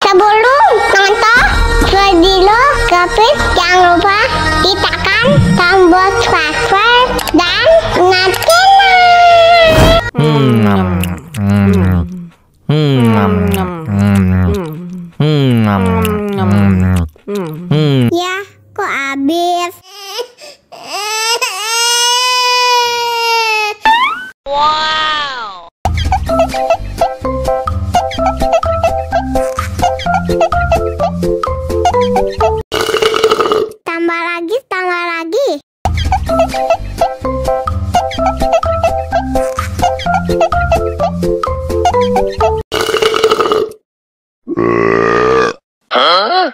Sebelum nonton video Gapit, jangan lupa tekan tombol subscribe dan nyalakan. Ya, kok habis? Wow. Tambah lagi, tambah lagi. Huh?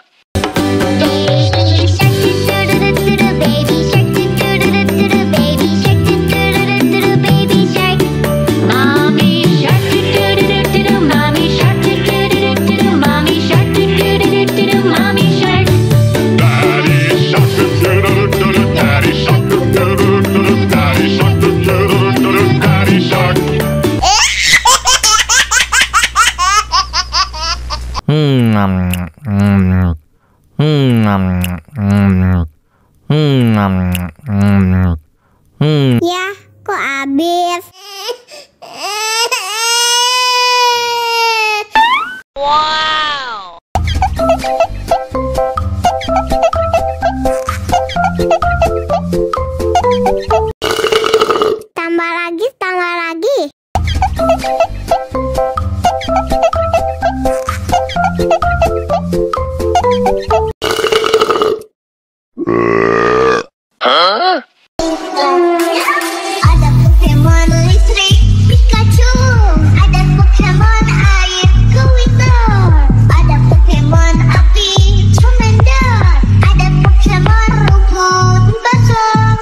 Ya, kok habis? Wow. Tambah lagi, tambah lagi. Huh? Ada Pokemon listrik Pikachu, ada Pokemon air Squirtle, ada Pokemon api Charmander, ada Pokemon rumput basah.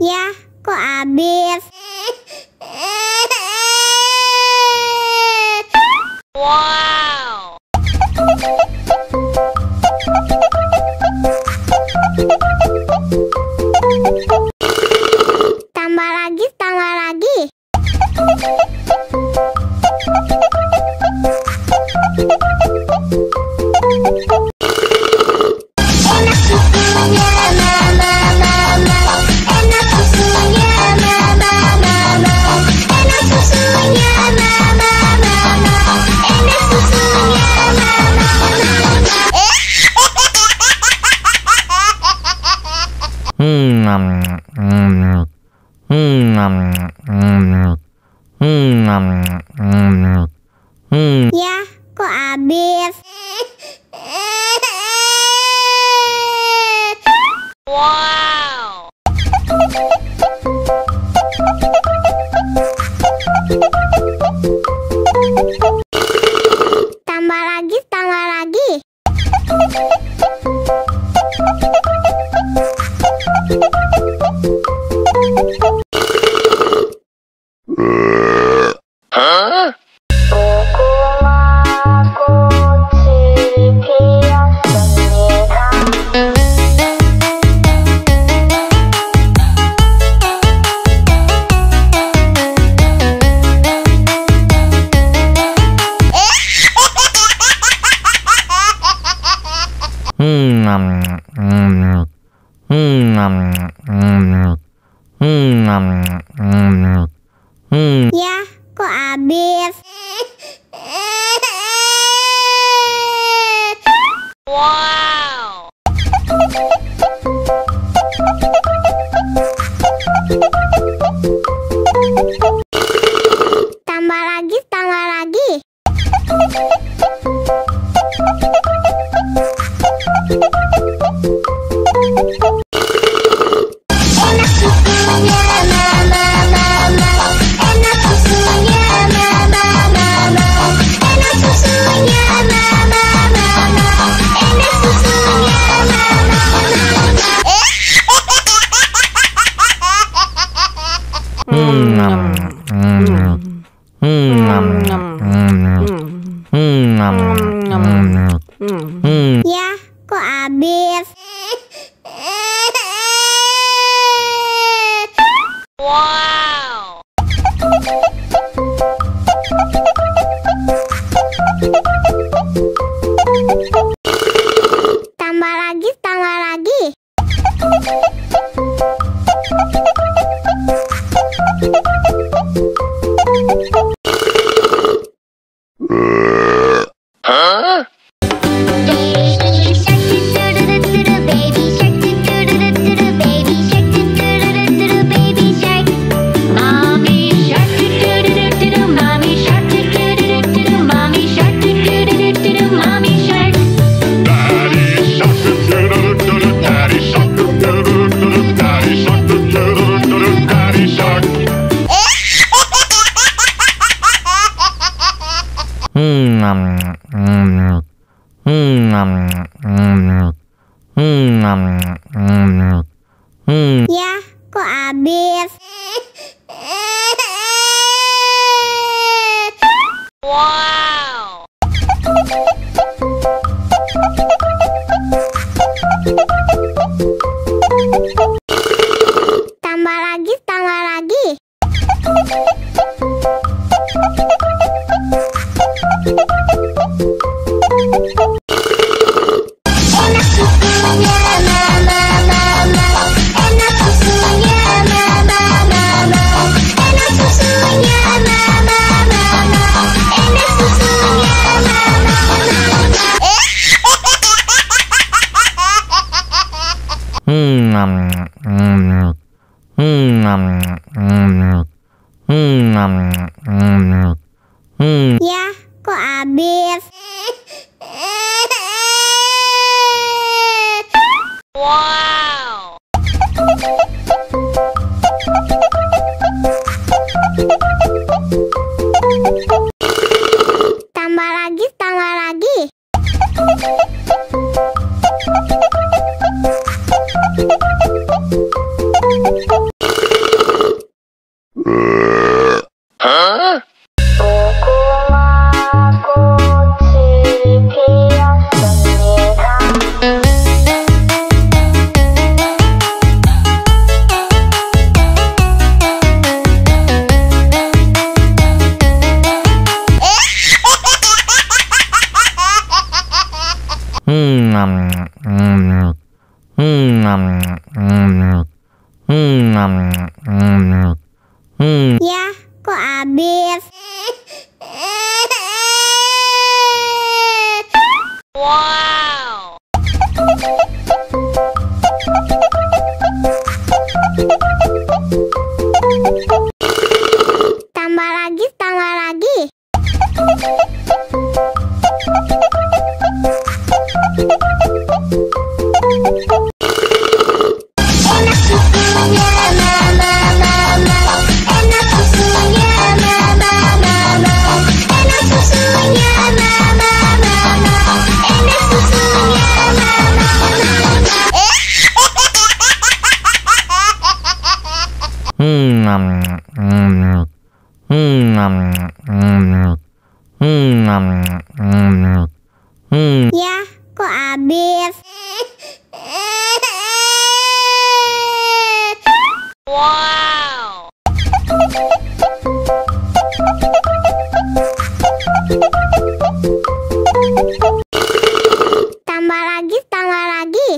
Ya, kok habis? Wow. Tambah lagi, tambah lagi. Enak susunya mama, mama. Enak susunya mama, mama. Enak susunya mama, mama. Enak susunya mama, Ya, kok habis? Wow. Tambah lagi, tambah lagi. Huh? Ya, kok habis? Wow. Tambah lagi, tambah lagi. Ya, kok habis? Wow. Tambah lagi, tambah lagi. Enak susunya, mama, mama. Enak susunya, mama, mama. Enak susunya, mama, mama. Enak susunya, mama, Ya, kok habis? Wow. Tambah lagi, tambah lagi. Huh? Ya, kok habis? Wow. Tambah lagi, tambah lagi. Enak susunya, mama, mama. Enak susunya, mama, mama. Enak susunya, mama, mama. Enak susunya, mama, Ya, kok habis? Wow. Tambah lagi, tambah lagi.